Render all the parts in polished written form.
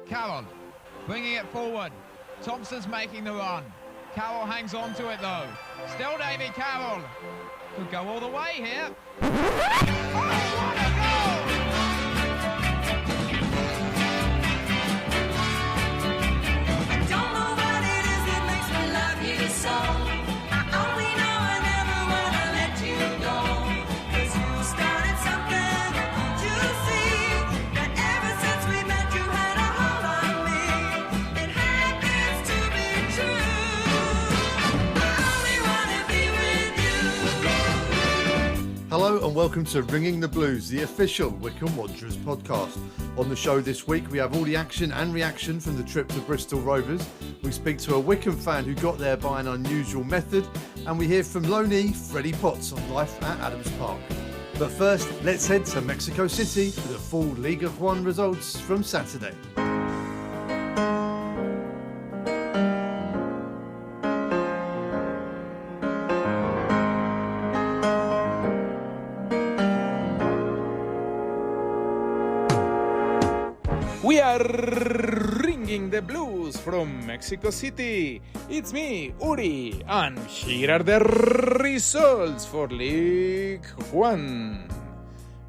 Carroll bringing it forward. Thompson's making the run. Carroll hangs on to it though. Still Davy Carroll. Could go all the way here. Oh, what a goal! I don't know what it is that makes me love you so. I only know I never wanna let you go. 'Cause you started something, you see, that ever since we met you had a hold on me. It happens to be true. I only wanna be with you. Hello and welcome to Ringing the Blues, the official Wycombe Wanderers podcast. On the show this week we have all the action and reaction from the trip to Bristol Rovers. We speak to a Wycombe fan who got there by an unusual method, and we hear from loanee Freddie Potts on life at Adams Park. But first, let's head to Mexico City for the full Liga One results from Saturday. We are ringing the blues from Mexico City. It's me, Uri, and here are the results for League One.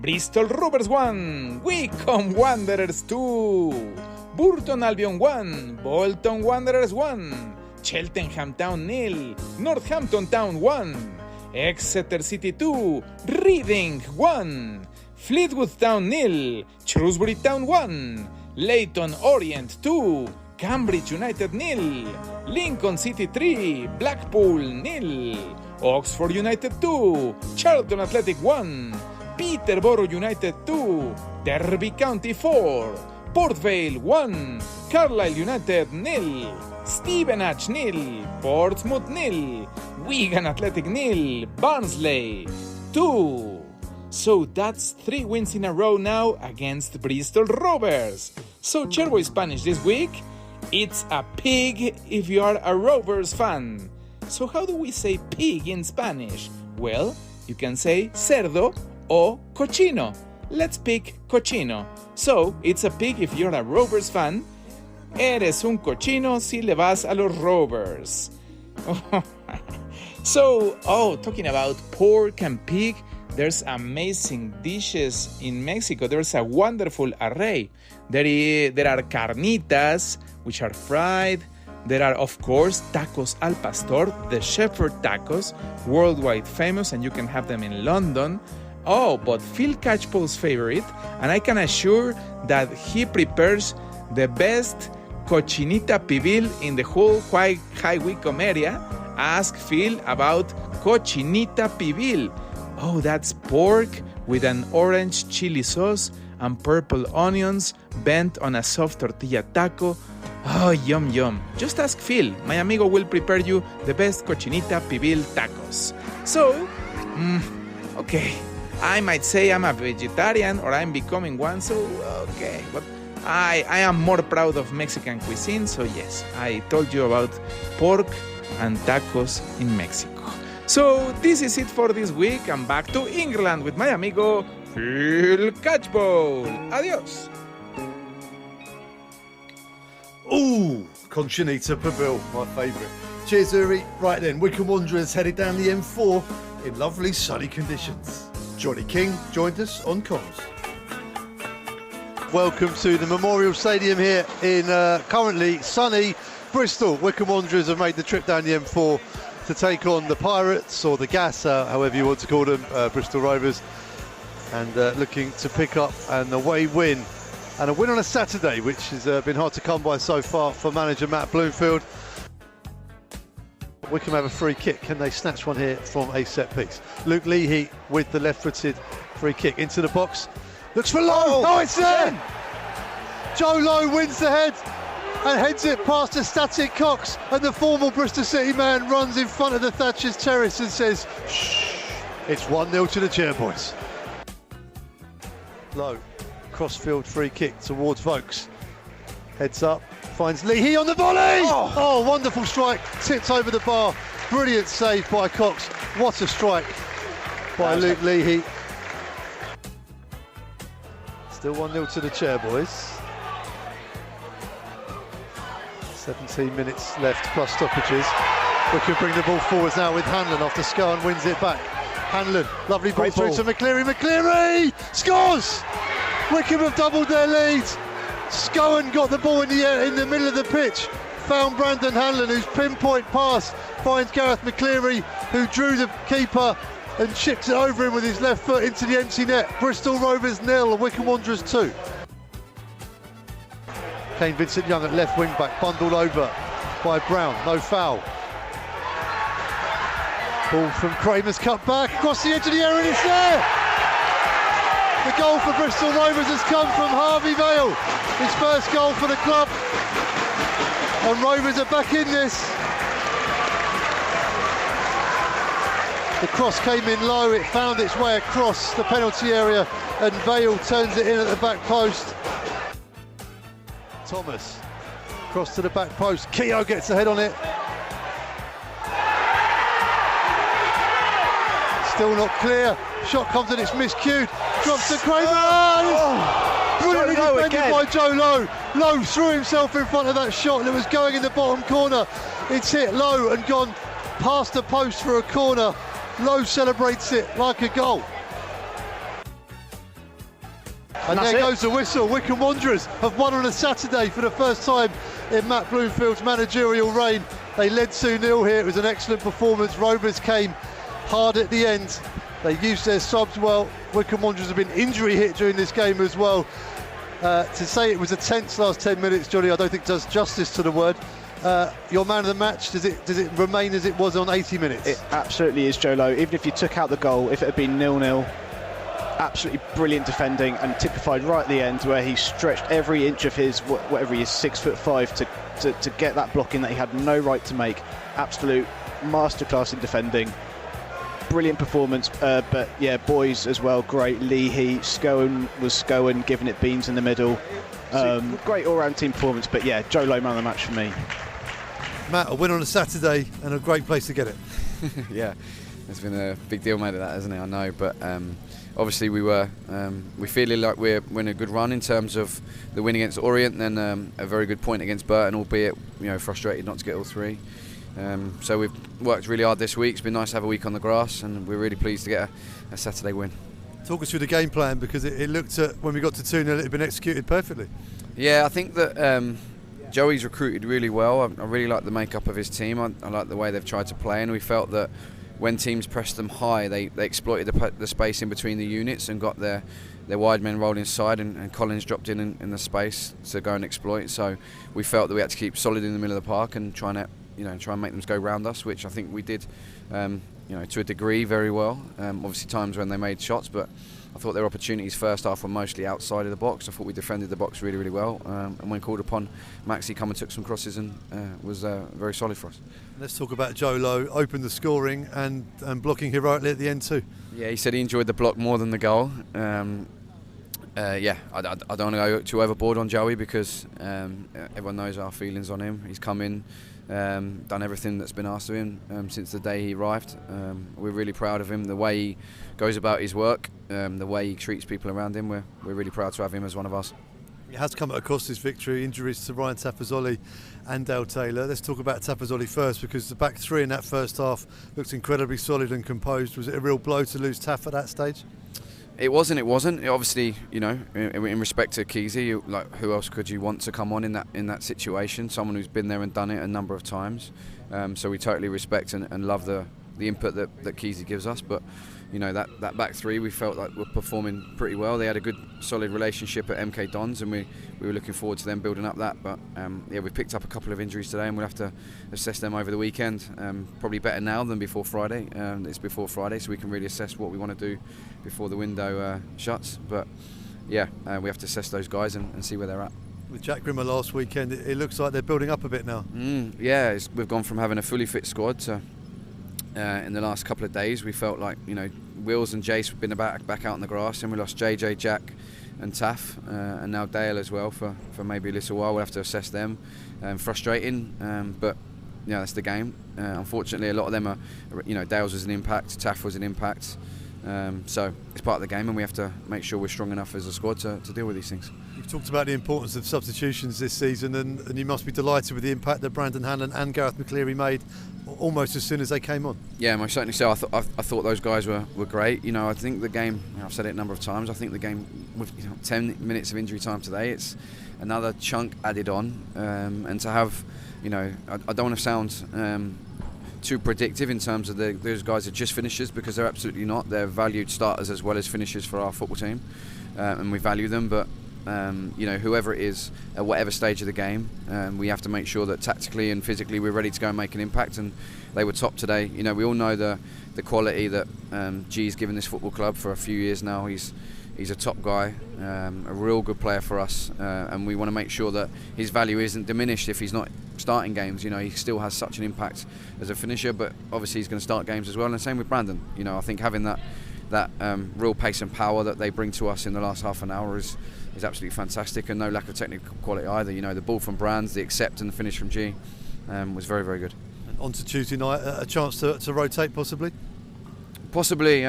Bristol Rovers 1, Wycombe Wanderers 2, Burton Albion 1, Bolton Wanderers 1, Cheltenham Town 0, Northampton Town 1, Exeter City 2, Reading 1, Fleetwood Town 0, Shrewsbury Town 1, Leyton Orient 2, Cambridge United 0, Lincoln City 3, Blackpool 0, Oxford United 2, Charlton Athletic 1, Peterborough United 2, Derby County 4, Port Vale 1, Carlisle United 0, Stevenage 0, Portsmouth 0, Wigan Athletic 0, Barnsley 2. So that's 3 wins in a row now against Bristol Rovers. So Chairboys Spanish this week, it's a pig if you are a Rovers fan. So how do we say pig in Spanish? Well, you can say cerdo o cochino. Let's pick cochino. So it's a pig if you're a Rovers fan. Eres un cochino si le vas a los Rovers. So, talking about pork and pig, there's amazing dishes in Mexico. There's a wonderful array. There are carnitas, which are fried. There are, of course, tacos al pastor, the shepherd tacos, worldwide famous, and you can have them in London. Oh, but Phil Catchpole's favorite, and I can assure that he prepares the best cochinita pibil in the whole High Wycombe area. Ask Phil about cochinita pibil. Oh, that's pork with an orange chili sauce and purple onions bent on a soft tortilla taco. Oh, yum yum. Just ask Phil. My amigo will prepare you the best cochinita pibil tacos. So, okay. I might say I'm a vegetarian or I'm becoming one, so okay. But I am more proud of Mexican cuisine, so yes, I told you about pork and tacos in Mexico. So this is it for this week. I'm back to England with my amigo Phil Catchpole. Adios. Ooh, Conchinita Pibil, my favourite. Cheers, Uri. Right then, Wycombe Wanderers headed down the M4 in lovely sunny conditions. Johnny King joined us on comms. Welcome to the Memorial Stadium here in currently sunny Bristol. Wycombe Wanderers have made the trip down the M4 to take on the Pirates, or the Gas, however you want to call them, Bristol Rovers, and looking to pick up an away win. And a win on a Saturday, which has been hard to come by so far for manager Matt Bloomfield. Wycombe have a free kick. Can they snatch one here from a set piece? Luke Leahy with the left-footed free kick into the box. Looks for Lowe. Oh, it's there! Joe Lowe wins the head and heads it past a static Cox, and the former Bristol City man runs in front of the Thatcher's terrace and says, shh, it's 1-0 to the Chairboys. Lowe, crossfield free kick towards Vokes. Heads up, finds Leahy on the volley! Oh, wonderful strike, tipped over the bar. Brilliant save by Cox. What a strike by Luke Leahy. Still 1-0 to the Chairboys. 17 minutes left plus stoppages. We could bring the ball forwards now with Hanlon after Scowen wins it back. Hanlon, lovely ball through to McCleary. McCleary scores! Wycombe have doubled their lead. Scowen got the ball in the air in the middle of the pitch. Found Brandon Hanlon, whose pinpoint pass finds Gareth McCleary, who drew the keeper and chipped it over him with his left foot into the empty net. Bristol Rovers 0, Wycombe Wanderers 2. Kane Vincent Young at left wing back, bundled over by Brown, no foul. Ball from Kramer's cut back across the edge of the area and it's there! The goal for Bristol Rovers has come from Harvey Vale, his first goal for the club. And Rovers are back in this. The cross came in low, it found its way across the penalty area and Vale turns it in at the back post. Thomas, cross to the back post, Keogh gets a head on it. Still not clear, shot comes and it's miscued, drops to Kramer. Brilliantly defended by Joe Lowe. Lowe threw himself in front of that shot that was going in the bottom corner. It's hit low and gone past the post for a corner. Lowe celebrates it like a goal. And there goes the whistle. Wycombe Wanderers have won on a Saturday for the first time in Matt Bloomfield's managerial reign. They led 2-0 here. It was an excellent performance. Rovers came hard at the end. They used their subs well. Wycombe Wanderers have been injury hit during this game as well. To say it was a tense last 10 minutes, Johnny, I don't think does justice to the word. Your man of the match, does it remain as it was on 80 minutes? It absolutely is Joe Lowe. Even if you took out the goal, if it had been 0-0, absolutely brilliant defending and typified right at the end where he stretched every inch of his, whatever he is, 6'5", to get that blocking that he had no right to make. Absolute masterclass in defending. Brilliant performance, but yeah, boys as well, great. Leahy, Scowen was Scowen, giving it beans in the middle. Great all-round team performance, but yeah, Joe Lowe man of the match for me. Matt, a win on a Saturday and a great place to get it. Yeah, there's been a big deal made of that, hasn't it? I know, but obviously we feeling like we're in a good run in terms of the win against Orient, and then a very good point against Burton, albeit frustrated not to get all three. So we've worked really hard this week. It's been nice to have a week on the grass, and we're really pleased to get a Saturday win. Talk us through the game plan, because it looked at, when we got to 2-0, it had been executed perfectly. Yeah, I think that Joey's recruited really well. I really like the makeup of his team. I like the way they've tried to play, and we felt that when teams pressed them high, they exploited the space in between the units and got their wide men rolled inside, and Collins dropped in the space to go and exploit. So we felt that we had to keep solid in the middle of the park and try and make them go round us, which I think we did, to a degree very well. Obviously times when they made shots, but I thought their opportunities first half were mostly outside of the box. I thought we defended the box really, really well. And when called upon, Maxi come and took some crosses and was very solid for us. Let's talk about Joe Lowe, opened the scoring and blocking heroically at the end too. Yeah, he said he enjoyed the block more than the goal. I don't want to go too overboard on Joey, because everyone knows our feelings on him. He's come in, done everything that's been asked of him since the day he arrived. We're really proud of him, the way he goes about his work, the way he treats people around him. We're really proud to have him as one of us. It has come at a cost, this victory. Injuries to Ryan Tapazzoli and Dale Taylor. Let's talk about Tapazzoli first, because the back three in that first half looked incredibly solid and composed. Was it a real blow to lose Taff at that stage? It wasn't. Obviously, in respect to Kesey, who else could you want to come on in that situation? Someone who's been there and done it a number of times. So we totally respect and love the input that Kesey gives us. But that back three, we felt like we're performing pretty well. They had a good, solid relationship at MK Dons, and we were looking forward to them building up that. But we picked up a couple of injuries today, and we'll have to assess them over the weekend. Probably better now than before Friday. It's before Friday, so we can really assess what we want to do before the window shuts. But we have to assess those guys and see where they're at. With Jack Grimmer last weekend, it looks like they're building up a bit now. We've gone from having a fully fit squad to in the last couple of days we felt like Wills and Jace have been back out on the grass, and we lost JJ, Jack and Taff, and now Dale as well for maybe a little while. We'll have to assess them. Frustrating, but that's the game. Unfortunately, a lot of them are, Dale's was an impact, Taff was an impact. So it's part of the game, and we have to make sure we're strong enough as a squad to deal with these things. You've talked about the importance of substitutions this season, and you must be delighted with the impact that Brandon Hanlon and Gareth McCleary made almost as soon as they came on. Yeah, most certainly so. I thought those guys were great. You know, I think the game, I've said it a number of times, I think the game with 10 minutes of injury time today, it's another chunk added on. And to have, you know, I don't want to sound too predictive in terms of those guys are just finishers, because they're absolutely not. They're valued starters as well as finishers for our football team, and we value them. But you know, whoever it is at whatever stage of the game, we have to make sure that tactically and physically we're ready to go and make an impact, and they were top today. You know, we all know the quality that G's given this football club for a few years now. He's a top guy, a real good player for us, and we want to make sure that his value isn't diminished if he's not starting games. You know, he still has such an impact as a finisher, but obviously he's going to start games as well, and the same with Brandon. You know, I think having that real pace and power that they bring to us in the last half an hour is absolutely fantastic, and no lack of technical quality either. You know, the ball from Brands, the accept and the finish from G was very, very good. And on to Tuesday night, a chance to rotate possibly? Possibly.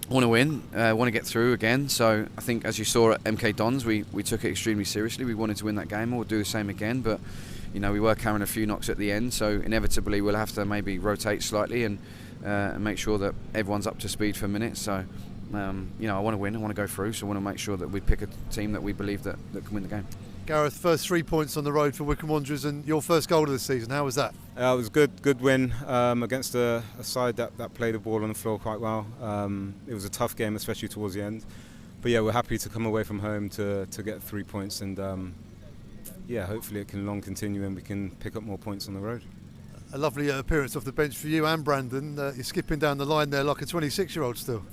Want to win, want to get through again. So I think, as you saw at MK Dons, we took it extremely seriously. We wanted to win that game, and we'll do the same again. But you know, we were carrying a few knocks at the end, so inevitably we'll have to maybe rotate slightly and make sure that everyone's up to speed for minutes. So you know, I want to win, I want to go through, so I want to make sure that we pick a team that we believe that can win the game. Gareth, first 3 points on the road for Wycombe Wanderers, and your first goal of the season. How was that? It was good win against a side that played the ball on the floor quite well. It was a tough game, especially towards the end. But yeah, we're happy to come away from home to get 3 points, and yeah, hopefully it can long continue and we can pick up more points on the road. A lovely appearance off the bench for you and Brandon. You're skipping down the line there like a 26-year-old still.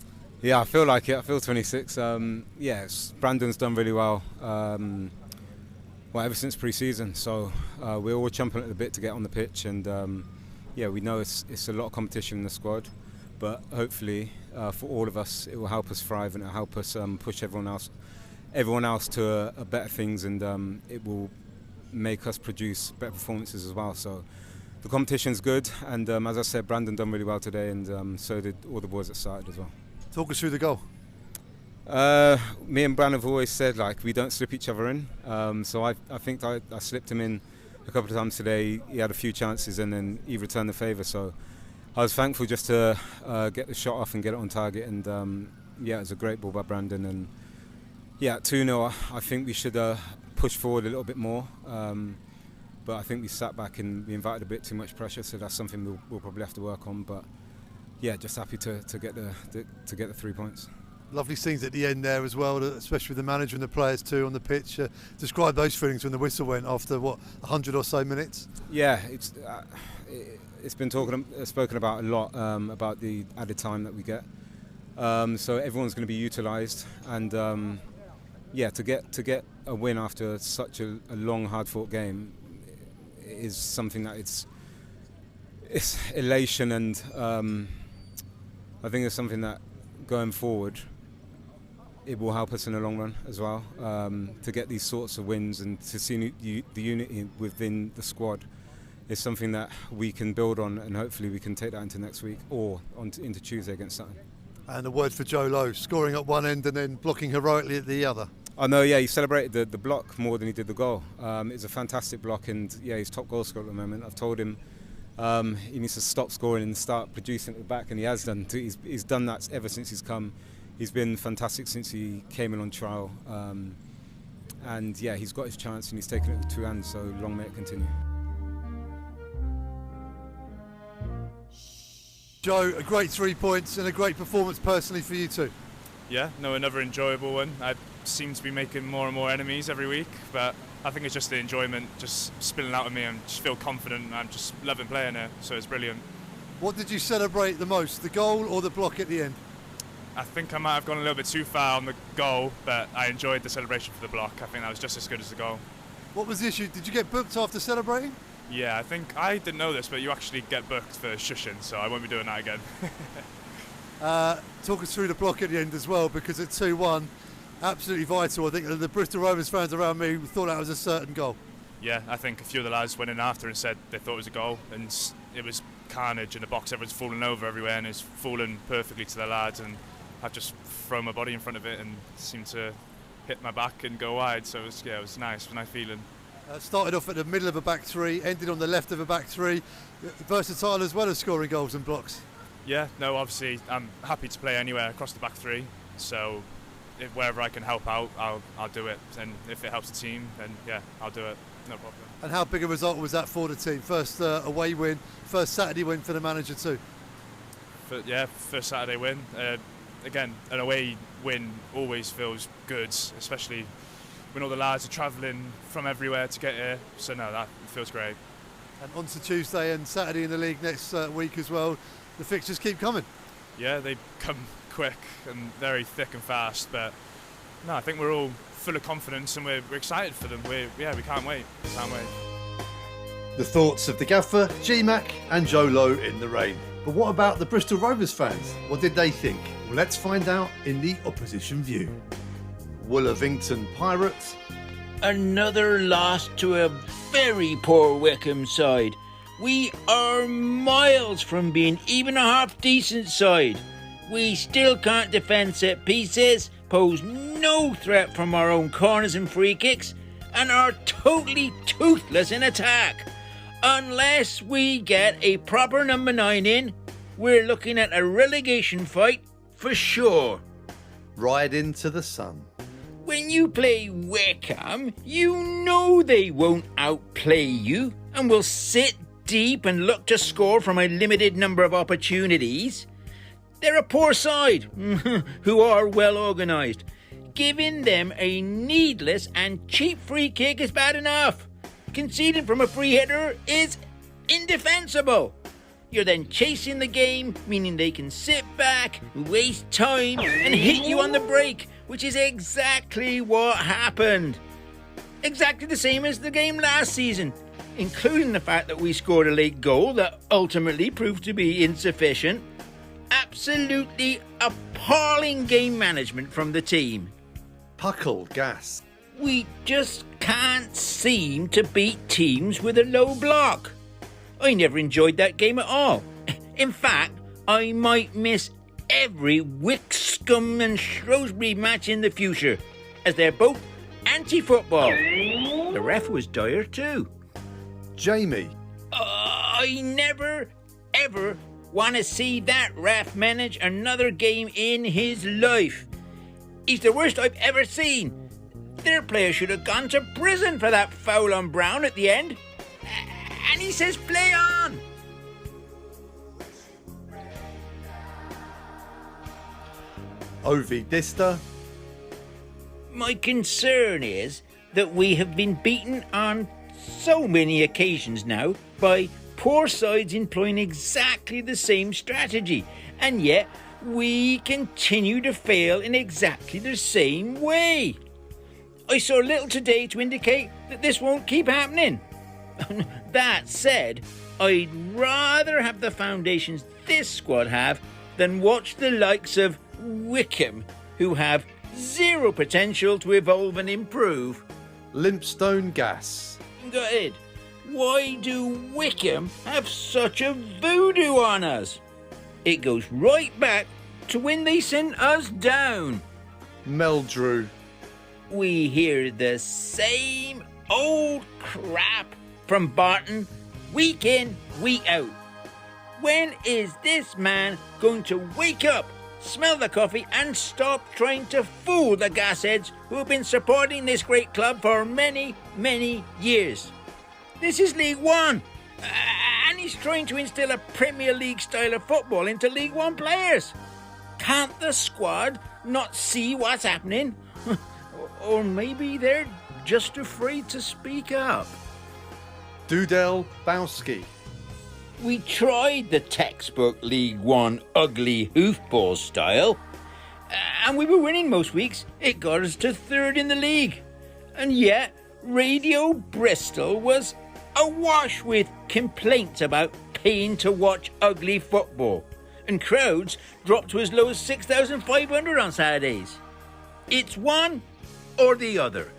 Yeah, I feel like it. I feel 26. Brandon's done really well. Ever since pre-season, so we're all chomping at the bit to get on the pitch, and yeah, we know it's a lot of competition in the squad, but hopefully for all of us it will help us thrive, and it will help us push everyone else to better things, and it will make us produce better performances as well. So the competition's good, and as I said, Brandon done really well today, and so did all the boys that started as well. Talk us through the goal. Me and Brandon have always said, like, we don't slip each other in, so I think I slipped him in a couple of times today. He had a few chances and then he returned the favour, so I was thankful just to get the shot off and get it on target, and yeah, it was a great ball by Brandon, and yeah, 2-0 I think we should push forward a little bit more, but I think we sat back and we invited a bit too much pressure, so that's something we'll probably have to work on, but yeah, just happy to get the 3 points. Lovely scenes at the end there as well, especially with the manager and the players too on the pitch. Describe those feelings when the whistle went after 100 or so minutes. Yeah, it's been spoken about a lot about the added time that we get. So everyone's going to be utilised, and yeah, to get a win after such a long, hard-fought game is something that it's elation, and I think it's something that going forward, it will help us in the long run as well, to get these sorts of wins and to see the unity within the squad is something that we can build on, and hopefully we can take that into next week or into Tuesday against Sutton. And a word for Joe Lowe, scoring at one end and then blocking heroically at the other. I know, yeah, he celebrated the block more than he did the goal. It's a fantastic block, and yeah, he's top goal scorer at the moment. I've told him he needs to stop scoring and start producing at the back, and he has done. He's done that ever since he's come. He's been fantastic since he came in on trial, and yeah, he's got his chance and he's taken it with 2 hands, so long may it continue. Joe, a great 3 points and a great performance personally for you too. Yeah, no, another enjoyable one. I seem to be making more and more enemies every week, but I think it's just the enjoyment just spilling out of me, and just feel confident. I'm just loving playing here, so it's brilliant. What did you celebrate the most, the goal or the block at the end? I think I might have gone a little bit too far on the goal, but I enjoyed the celebration for the block. I think that was just as good as the goal. What was the issue? Did you get booked after celebrating? Yeah, I think I didn't know this, but you actually get booked for shushing, so I won't be doing that again. Talk us through the block at the end as well, because at 2-1, absolutely vital. I think the Bristol Rovers fans around me thought that was a certain goal. Yeah, I think a few of the lads went in after and said they thought it was a goal, and it was carnage in the box. Everyone's falling over everywhere, and it's falling perfectly to the lads, and I've just thrown my body in front of it and seemed to hit my back and go wide. So it was nice feeling. Started off at the middle of a back three, ended on the left of a back three. Versatile as well as scoring goals and blocks. Yeah, no, obviously I'm happy to play anywhere across the back three. So wherever I can help out, I'll do it. And if it helps the team, then yeah, I'll do it. No problem. And how big a result was that for the team? First away win, first Saturday win for the manager too. First Saturday win. Again, an away win always feels good, especially when all the lads are travelling from everywhere to get here. So no, that feels great. And on to Tuesday and Saturday in the league next week as well. The fixtures keep coming. Yeah, they come quick and very thick and fast. But no, I think we're all full of confidence and we're excited for them. We can't wait. Can't wait. The thoughts of the gaffer, G-Mac and Joe Lowe in the rain. But what about the Bristol Rovers fans? What did they think? Well, let's find out in the opposition view. Wolverhampton Pirates. Another loss to a very poor Wycombe side. We are miles from being even a half-decent side. We still can't defend set pieces, pose no threat from our own corners and free kicks, and are totally toothless in attack. Unless we get a proper number 9 in, we're looking at a relegation fight for sure. Ride into the sun. When you play Wycombe, you know they won't outplay you and will sit deep and look to score from a limited number of opportunities. They're a poor side who are well organised. Giving them a needless and cheap free kick is bad enough. Conceding from a free hitter is indefensible. You're then chasing the game, meaning they can sit back, waste time, and hit you on the break, which is exactly what happened. Exactly the same as the game last season, including the fact that we scored a late goal that ultimately proved to be insufficient. Absolutely appalling game management from the team. Puckle gas. We just can't seem to beat teams with a low block. I never enjoyed that game at all. In fact, I might miss every Wycombe and Shrewsbury match in the future, as they're both anti-football. The ref was dire too. Jamie. I never, ever want to see that ref manage another game in his life. He's the worst I've ever seen. Their player should have gone to prison for that foul on Brown at the end. And he says play on. Ovi Dista. My concern is that we have been beaten on so many occasions now by poor sides employing exactly the same strategy, and yet we continue to fail in exactly the same way. I saw little today to indicate that this won't keep happening. That said, I'd rather have the foundations this squad have than watch the likes of Wycombe, who have zero potential to evolve and improve. Limpstone gas. Go ahead. Why do Wycombe have such a voodoo on us? It goes right back to when they sent us down. Meldrew. We hear the same old crap from Barton week in, week out. When is this man going to wake up, smell the coffee and stop trying to fool the gasheads who have been supporting this great club for many, many years? This is League One, and he's trying to instill a Premier League style of football into League One players. Can't the squad not see what's happening? Or maybe they're just afraid to speak up. Dudell Bowski. We tried the textbook League One ugly hoofball style, and we were winning most weeks. It got us to third in the league. And yet, Radio Bristol was awash with complaints about paying to watch ugly football, and crowds dropped to as low as 6,500 on Saturdays. It's one or the other.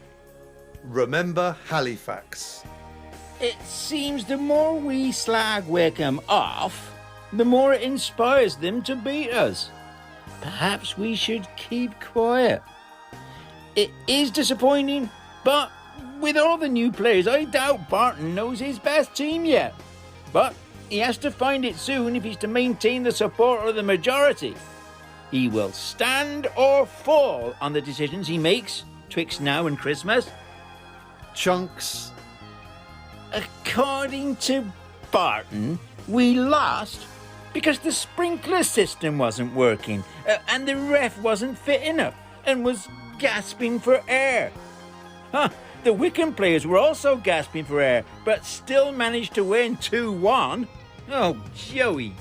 Remember Halifax. It seems the more we slag Wycombe off, the more it inspires them to beat us. Perhaps we should keep quiet. It is disappointing, but with all the new players, I doubt Barton knows his best team yet. But he has to find it soon if he's to maintain the support of the majority. He will stand or fall on the decisions he makes twixt now and Christmas. Chunks. According to Barton, we lost because the sprinkler system wasn't working and the ref wasn't fit enough and was gasping for air. The Wycombe players were also gasping for air, but still managed to win 2-1. Oh, Joey.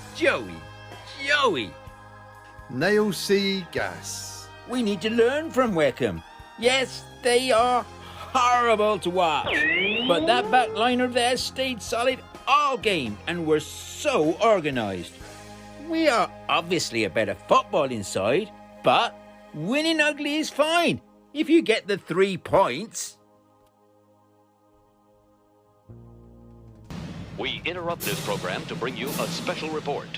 Nail C gas. We need to learn from Wycombe. Yes, they are horrible to watch, but that back line of theirs stayed solid all game and were so organised. We are obviously a better footballing side, but winning ugly is fine if you get the 3 points. We interrupt this program to bring you a special report.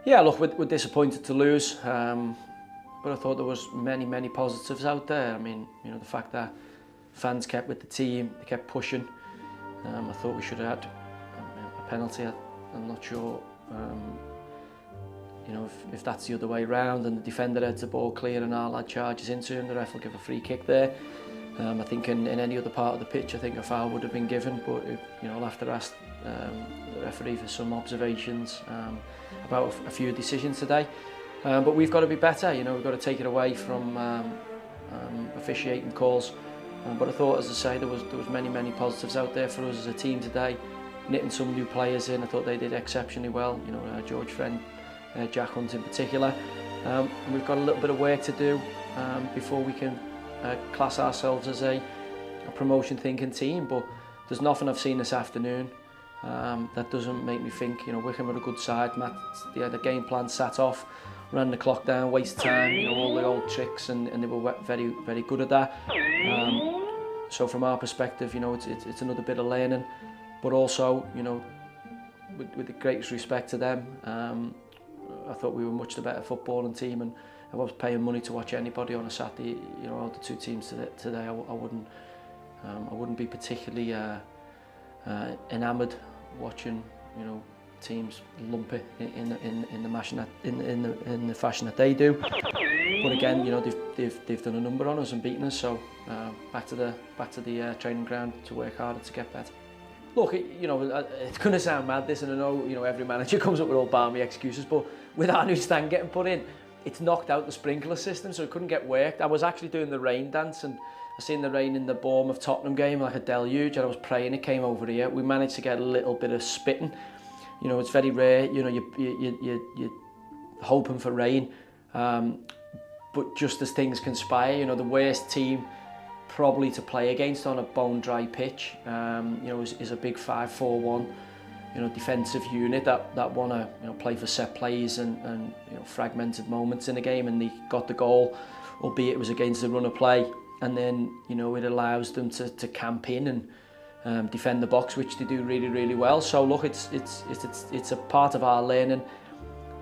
Yeah, look, we're disappointed to lose, but I thought there was many positives out there. I mean, you know, the fact that fans kept with the team, they kept pushing. I thought we should have had a penalty. I'm not sure, you know, if that's the other way round and the defender heads the ball clear and our lad charges into him, the ref will give a free kick there. I think in any other part of the pitch, I think a foul would have been given, but you know, I'll have to ask the referee for some observations about a few decisions today. But we've got to be better. You know, we've got to take it away from officiating calls. But I thought, as I say, there was many positives out there for us as a team today. Knitting some new players in, I thought they did exceptionally well. You know, George Friend, Jack Hunt in particular. And we've got a little bit of work to do before we can class ourselves as a promotion thinking team. But there's nothing I've seen this afternoon that doesn't make me think, you know, Wycombe are a good side. Matt, the game plan sat off, ran the clock down, wasted time, you know, all the old tricks, and they were very good at that. So from our perspective, you know, it's another bit of learning, but also, you know, with the greatest respect to them, I thought we were much the better footballing team, and if I was paying money to watch anybody on a Saturday, you know, out the two teams today, I wouldn't be particularly enamoured watching, you know, teams lump it in the fashion that they do. But again, you know, they've done a number on us and beaten us, so back to the training ground to work harder to get better. Look, you know, it's going to sound mad this, and I know, you know, every manager comes up with all balmy excuses, but with our new stand getting put in, it's knocked out the sprinkler system, so it couldn't get worked. I was actually doing the rain dance, and I seen the rain in the Bournemouth Tottenham game like a deluge, and I was praying it came over here. We managed to get a little bit of spitting. You know, it's very rare. You know, you're hoping for rain, but just as things conspire, you know, the worst team probably to play against on a bone dry pitch, you know, is a big 5-4-1, you know, defensive unit that want to, you know, play for set plays and you know, fragmented moments in the game, and they got the goal, albeit it was against the run of play, and then, you know, it allows them to camp in and defend the box, which they do really well. So look, it's a part of our learning,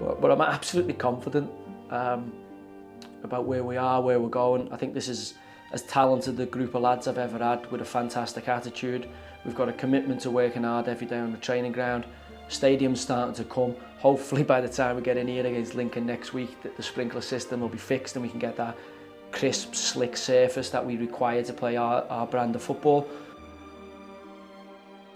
but I'm absolutely confident about where we are, where we're going. I think this is as talented a group of lads I've ever had, with a fantastic attitude. We've got a commitment to working hard every day on the training ground. Stadium's starting to come. Hopefully by the time we get in here against Lincoln next week, the sprinkler system will be fixed and we can get that crisp, slick surface that we require to play our brand of football.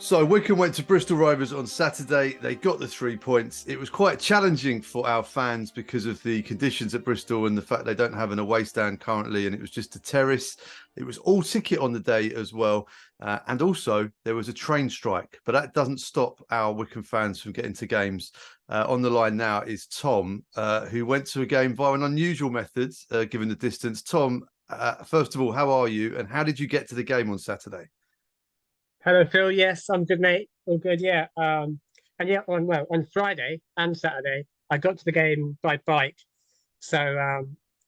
So Wycombe went to Bristol Rovers on Saturday. They got the 3 points. It was quite challenging for our fans because of the conditions at Bristol and the fact they don't have an away stand currently, and it was just a terrace. It was all ticket on the day as well. And also there was a train strike, but that doesn't stop our Wycombe fans from getting to games. On the line now is Tom, who went to a game via an unusual method, given the distance. Tom, first of all, how are you? And how did you get to the game on Saturday? Hello, Phil. Yes, I'm good, mate. All good, yeah. And yeah, on Friday and Saturday, I got to the game by bike. So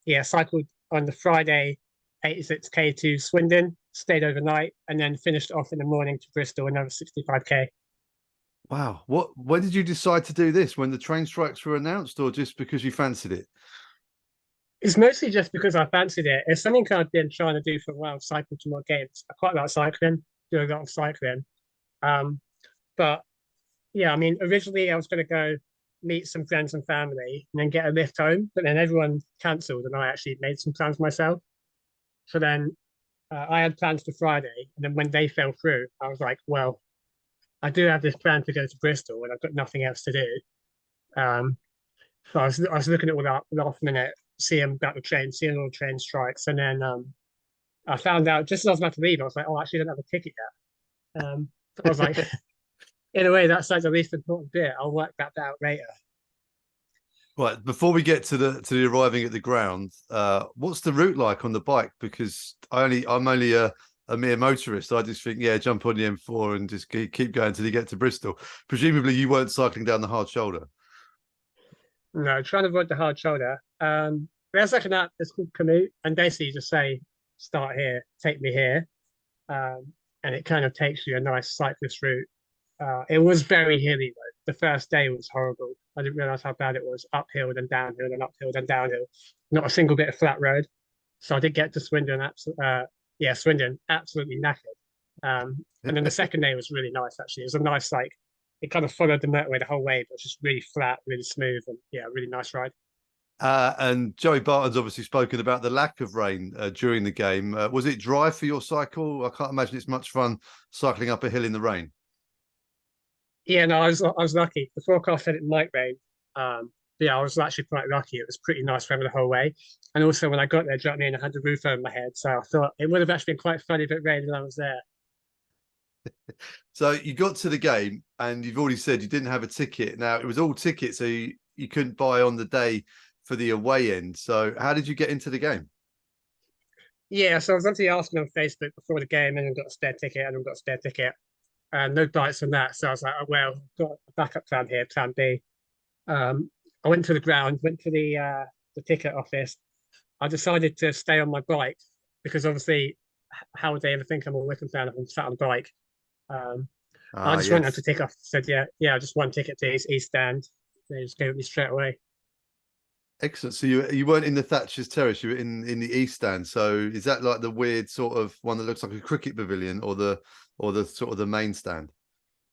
yeah, cycled on the Friday 86k to Swindon, stayed overnight, and then finished off in the morning to Bristol, another 65k. Wow. When did you decide to do this? When the train strikes were announced, or just because you fancied it? It's mostly just because I fancied it. It's something I've been trying to do for a while, cycle to more games. I quite like cycling, do a lot of cycling. But yeah, I mean, originally I was going to go meet some friends and family and then get a lift home, but then everyone cancelled and I actually made some plans myself. So then I had plans for Friday, and then when they fell through, I was like, well, I do have this plan to go to Bristol and I've got nothing else to do. So I was looking at all that last minute, seeing about the train, seeing all the train strikes, and then I found out just as I was about to leave, I was like, oh, actually, I don't have a ticket yet. I was like, in a way, that's like the least important bit. I'll work that out later. Right, before we get to the arriving at the ground, what's the route like on the bike? Because I'm only a mere motorist. I just think, yeah, jump on the M4 and just keep going till you get to Bristol. Presumably, you weren't cycling down the hard shoulder. No, trying to avoid the hard shoulder. There's like an app that's called Commute, and basically you just say, start here, take me here. And it kind of takes you a nice cyclist route. It was very hilly though. The first day was horrible. I didn't realize how bad it was. Uphill, then downhill, then uphill, then downhill. Not a single bit of flat road. So I did get to Swindon. Swindon, absolutely knackered. And then the second day was really nice. Actually, it was a nice it kind of followed the motorway the whole way, but it's just really flat, really smooth, and yeah, really nice ride. And Joey Barton's obviously spoken about the lack of rain during the game. Was it dry for your cycle? I can't imagine it's much fun cycling up a hill in the rain. Yeah, no, I was lucky. The forecast said it might rain. Yeah, I was actually quite lucky. It was pretty nice weather the whole way. And also when I got there, do you know what I mean? I had the roof over my head. So I thought it would have actually been quite funny if it rained when I was there. So you got to the game and you've already said you didn't have a ticket. Now, it was all tickets, so you couldn't buy on the day for the away end. So how did you get into the game? Yeah, so I was actually asking on Facebook before the game, and I got a spare ticket, and I got a spare ticket. No bites on that. So I was like, oh, well, I've got a backup plan here, plan B. I went to the ground, went to the ticket office. I decided to stay on my bike because obviously, how would they ever think I'm a Wycombe fan if I'm sat on a bike? I just went out to tick off. Said, yeah, just one ticket to East Stand. They just gave it me straight away. Excellent. So you weren't in the Thatcher's Terrace, you were in the East Stand. So is that like the weird sort of one that looks like a cricket pavilion, or the sort of the main stand?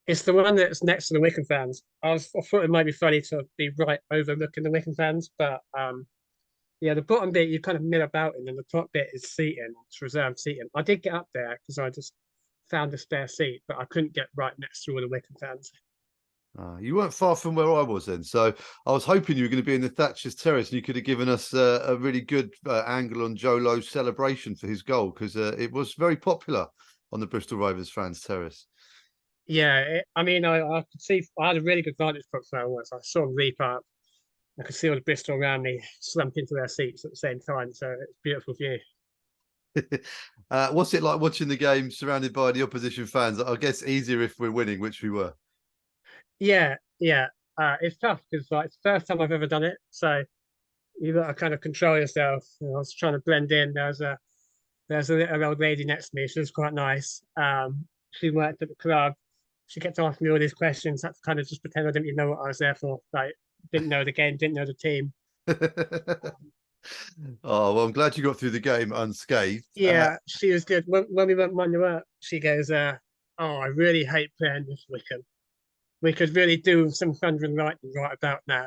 It's the one that's next to the Wycombe fans. I thought it might be funny to be right overlooking the Wycombe fans, but yeah, the bottom bit you kind of mill about in, and the top bit is seating. It's reserved seating. I did get up there because I just found a spare seat, but I couldn't get right next to all the Wycombe fans. You weren't far from where I was then, so I was hoping you were going to be in the Thatcher's Terrace and you could have given us a really good angle on Joe Lowe's celebration for his goal, because it was very popular on the Bristol Rovers fans' terrace. Yeah, I mean, I could see, I had a really good vantage point from where I was. I saw them leap up. I could see all the Bristol around me slump into their seats at the same time, so it's a beautiful view. What's it like watching the game surrounded by the opposition fans? I guess easier if we're winning, which we were. Yeah. It's tough because it's the first time I've ever done it, so you got to kind of control yourself. I was trying to blend in. There's a little old lady next to me. She was quite nice. She worked at the club. She kept asking me all these questions. I had to kind of just pretend I didn't even know what I was there for. Like, didn't know the game, didn't know the team. Oh, well, I'm glad you got through the game unscathed. Yeah, she was good. When we went Monday up, she goes, oh, I really hate playing this Wycombe. We could really do some thunder and lightning right about now.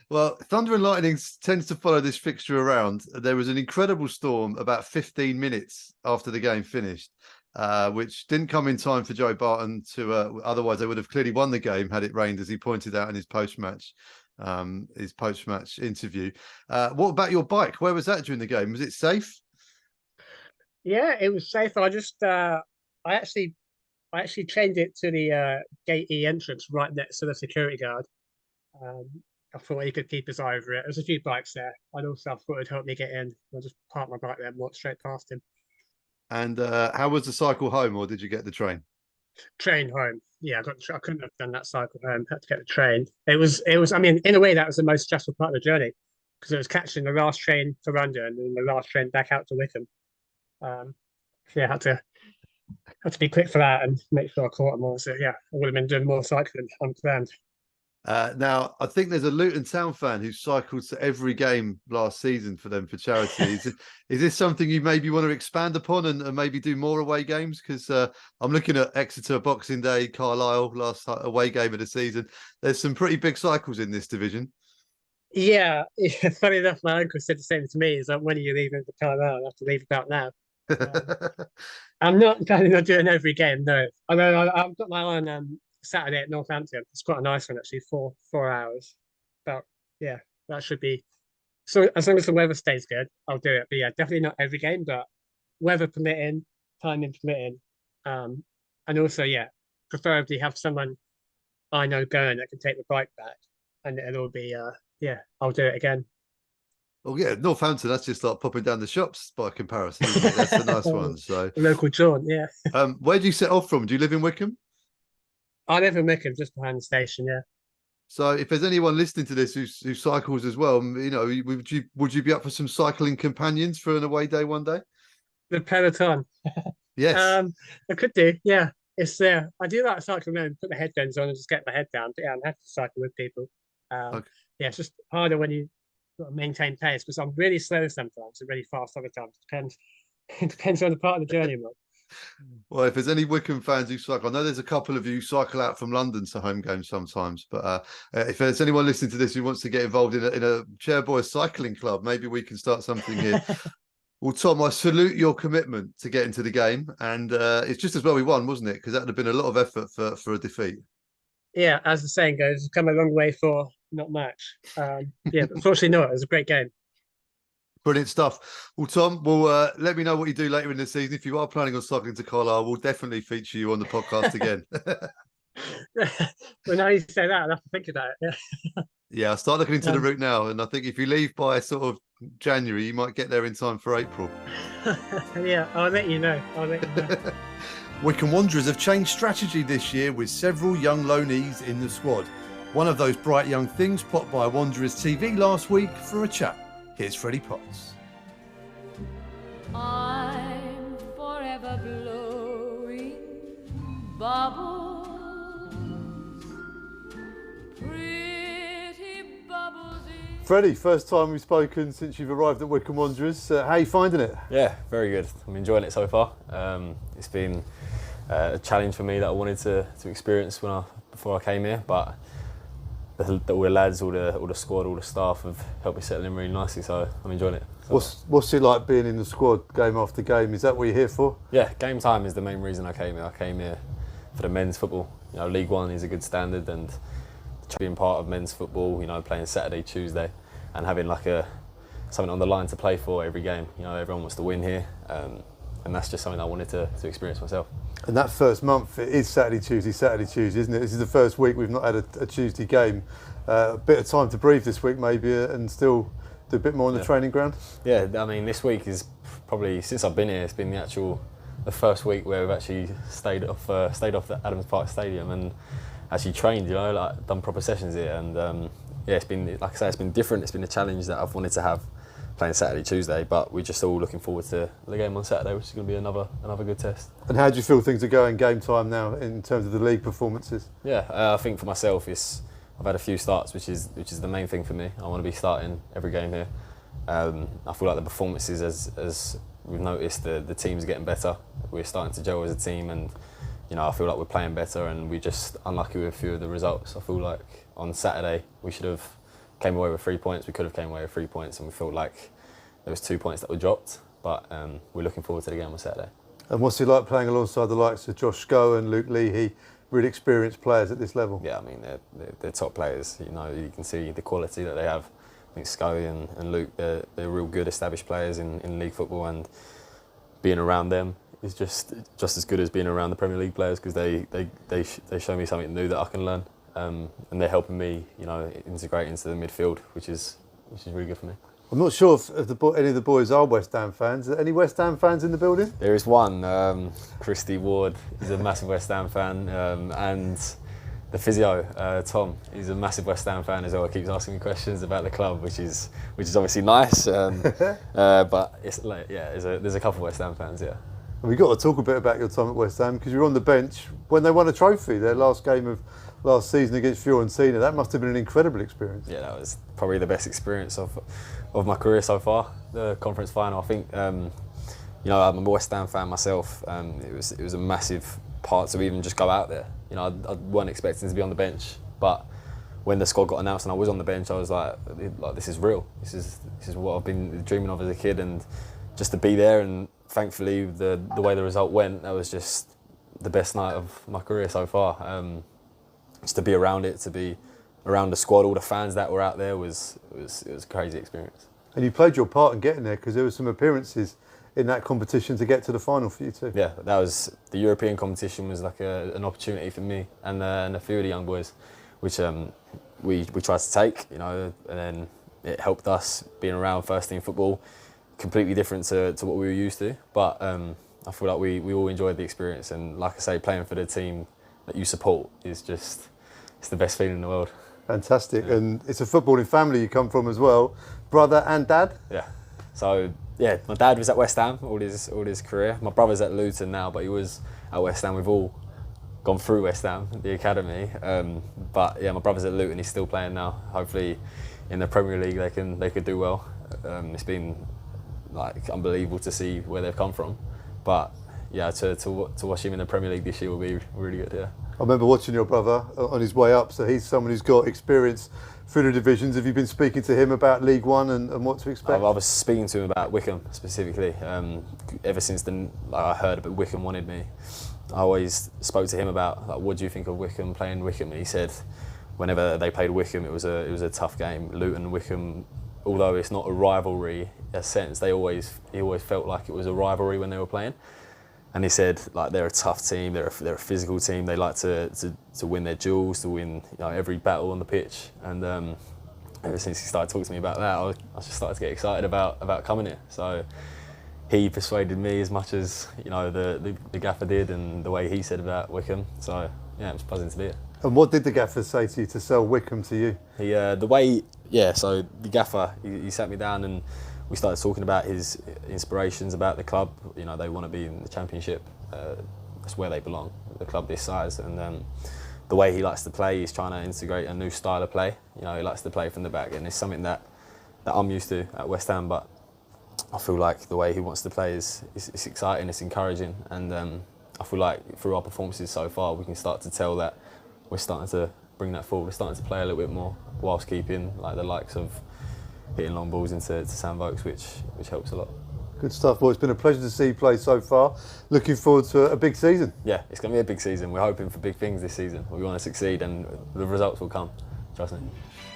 Well, thunder and lightning tends to follow this fixture around. There was an incredible storm about 15 minutes after the game finished. which didn't come in time for Joe Barton to. Otherwise, they would have clearly won the game had it rained, as he pointed out in his post-match interview. What about your bike? Where was that during the game? Was it safe? Yeah, it was safe. I actually trained it to the gate E entrance right next to the security guard. I thought he could keep his eye over it. There's a few bikes there. I'd also thought it'd help me get in. I just parked my bike there and walked straight past him. And how was the cycle home, or did you get the train? Train home. Yeah, I couldn't have done that cycle home. Had to get the train. It was. I mean, in a way, that was the most stressful part of the journey because it was catching the last train to London and then the last train back out to Wycombe. So yeah, had to be quick for that and make sure I caught them all. So yeah, I would have been doing more cycling unplanned. Now, I think there's a Luton Town fan who cycled to every game last season for them for charity. Is this something you maybe want to expand upon and maybe do more away games? Because I'm looking at Exeter Boxing Day, Carlisle, last away game of the season. There's some pretty big cycles in this division. Yeah, funny enough, my uncle said the same to me. Is like, when are you leaving for Carlisle? I have to leave about now. I'm not planning on doing every game, no. I mean, I've got my on Saturday at Northampton. It's quite a nice one, actually, 4 hours. But yeah, that should be. So as long as the weather stays good, I'll do it. But yeah, definitely not every game, but weather permitting, timing permitting. And also, yeah, preferably have someone I know going that can take the bike back. And it'll be, yeah, I'll do it again. Oh yeah, Northampton, that's just like popping down the shops by comparison, isn't it? That's a nice one. So local jaunt, yeah. Where do you set off from? Do you live in Wycombe? I live in Wycombe, just behind the station, yeah. So if there's anyone listening to this who cycles as well, you know, would you be up for some cycling companions for an away day one day? The peloton. Yes. I could do, yeah. It's there. I do like cycling and put the headphones on and just get my head down. But yeah, I'm happy to cycle with people. Okay. Yeah, it's just harder when you sort of maintain pace because I'm really slow sometimes and really fast other times. It depends on the part of the journey, Mark. Well, if there's any Wycombe fans who cycle, I know there's a couple of you cycle out from London to home games sometimes, but if there's anyone listening to this who wants to get involved in a Chairboys cycling club, maybe we can start something here. Well, Tom, I salute your commitment to get into the game, and it's just as well we won, wasn't it? Because that would have been a lot of effort for a defeat. Yeah, as the saying goes, we've come a long way for not much. Yeah, but unfortunately not. It was a great game. Brilliant stuff. Well, Tom, let me know what you do later in the season. If you are planning on cycling to Carlisle, we'll definitely feature you on the podcast again. Well, now you say that, I'll have to think about it. Yeah, yeah, I'll start looking into the route now. And I think if you leave by sort of January, you might get there in time for April. Yeah, I'll let you know. Wycombe Wanderers have changed strategy this year with several young loanees in the squad. One of those bright young things popped by Wanderers TV last week for a chat. Here's Freddie Potts. I'm forever blowing bubbles, pretty bubbles. Freddie, first time we've spoken since you've arrived at Wycombe Wanderers. How are you finding it? Yeah, very good. I'm enjoying it so far. It's been a challenge for me that I wanted to experience before I came here, but all the lads, all the squad, all the staff have helped me settle in really nicely, so I'm enjoying it. What's it like being in the squad game after game? Is that what you're here for? Yeah, game time is the main reason I came here. I came here for the men's football. You know, League One is a good standard, and being part of men's football, you know, playing Saturday, Tuesday, and having like something on the line to play for every game. You know, everyone wants to win here, and that's just something I wanted to experience myself. And that first month, it is Saturday, Tuesday, isn't it? This is the first week we've not had a Tuesday game. A bit of time to breathe this week maybe and still do a bit more on the training ground? Yeah, I mean, this week is probably, since I've been here, it's been the first week where we've actually stayed off the Adams Park Stadium and actually trained, you know, like done proper sessions here. And yeah, it's been, like I say, it's been different. It's been a challenge that I've wanted to have, playing Saturday, Tuesday, but we're just all looking forward to the game on Saturday, which is going to be another good test. And how do you feel things are going game time now in terms of the league performances? Yeah, I think for myself, I've had a few starts, which is the main thing for me. I want to be starting every game here. I feel like the performances, as we've noticed, the team's getting better. We're starting to gel as a team, and you know, I feel like we're playing better, and we're just unlucky with a few of the results. I feel like on Saturday we should have came away with 3 points. We could have came away with 3 points, and we felt like there was 2 points that were dropped. But we're looking forward to the game on Saturday. And what's it like playing alongside the likes of Josh Scow and Luke Leahy, really experienced players at this level? Yeah, I mean, they're top players. You know, you can see the quality that they have. I think Scoey and Luke, they're real good established players in league football, and being around them is just as good as being around the Premier League players, because they show me something new that I can learn, and they're helping me, you know, integrate into the midfield, which is really good for me. I'm not sure if any of the boys are West Ham fans. Are any West Ham fans in the building? There is one, Christy Ward. He's a massive West Ham fan, and the physio, Tom, he's a massive West Ham fan as well. He keeps asking me questions about the club, which is obviously nice. But it's like, yeah, there's a couple of West Ham fans, yeah. And we've got to talk a bit about your time at West Ham, because you were on the bench when they won a trophy, their last game of last season against Fiorentina. That must have been an incredible experience. Yeah, that was probably the best experience of my career so far. The conference final, I think. You know, I'm a West Ham fan myself. It was a massive part to even just go out there. You know, I weren't expecting to be on the bench, but when the squad got announced and I was on the bench, I was like this is real. This is what I've been dreaming of as a kid, and just to be there, and thankfully the way the result went, that was just the best night of my career so far. Just to be around it, to be around the squad, all the fans that were out there, it was a crazy experience. And you played your part in getting there, because there were some appearances in that competition to get to the final for you too. Yeah, that was the European competition, was like an opportunity for me and a few of the young boys, which we tried to take, you know, and then it helped us being around first team football, completely different to what we were used to. But I feel like we all enjoyed the experience, and like I say, playing for the team that you support is just, it's the best feeling in the world. Fantastic. Yeah. And it's a footballing family you come from as well, brother and dad? Yeah. So yeah, my dad was at West Ham all his career. My brother's at Luton now, but he was at West Ham. We've all gone through West Ham, the academy. But yeah, my brother's at Luton. He's still playing now. Hopefully, in the Premier League, they could do well. It's been like unbelievable to see where they've come from. But yeah, to watch him in the Premier League this year will be really good. Yeah. I remember watching your brother on his way up, so he's someone who's got experience through the divisions. Have you been speaking to him about League One and what to expect? I was speaking to him about Wycombe specifically. Ever since I heard about Wycombe wanted me, I always spoke to him about, like, what do you think of Wycombe, playing Wycombe? And he said whenever they played Wycombe, it was a tough game. Luton, Wycombe, although it's not a rivalry in a sense, he always felt like it was a rivalry when they were playing. And he said, like, they're a tough team, they're a physical team, they like to win their duels, to win, you know, every battle on the pitch. And ever since he started talking to me about that, I just started to get excited about coming here. So he persuaded me as much as, you know, the gaffer did, and the way he said about Wycombe. So yeah, it was buzzing to be here. And what did the gaffer say to you to sell Wycombe to you? So the gaffer, he sat me down and we started talking about his inspirations about the club. You know, they want to be in the Championship. That's where they belong, the club this size. And the way he likes to play, he's trying to integrate a new style of play. You know, he likes to play from the back, and it's something that I'm used to at West Ham. But I feel like the way he wants to play is exciting, it's encouraging, and I feel like through our performances so far, we can start to tell that we're starting to bring that forward. We're starting to play a little bit more, whilst keeping like the likes of hitting long balls into Sam Vokes, which helps a lot. Good stuff, boy. It's been a pleasure to see you play so far. Looking forward to a big season. Yeah, it's going to be a big season. We're hoping for big things this season. We want to succeed, and the results will come. Trust me.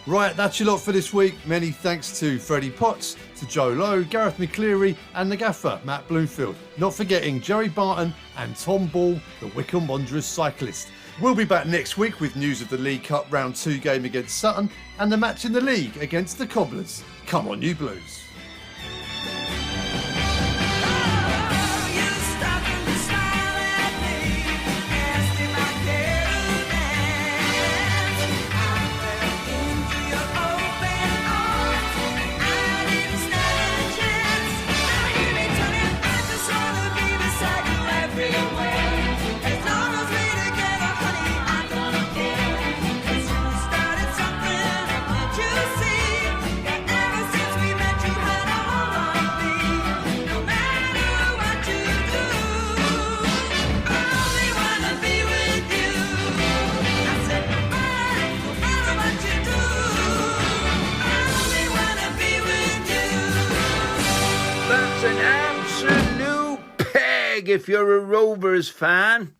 Right, that's your lot for this week. Many thanks to Freddie Potts, to Joe Lowe, Gareth McCleary and the gaffer, Matt Bloomfield. Not forgetting Jerry Barton and Tom Ball, the Wycombe Wanderers cyclist. We'll be back next week with news of the League Cup Round 2 game against Sutton and the match in the league against the Cobblers. Come on, you Blues. You see, that ever since we met, you if you're a Rovers fan.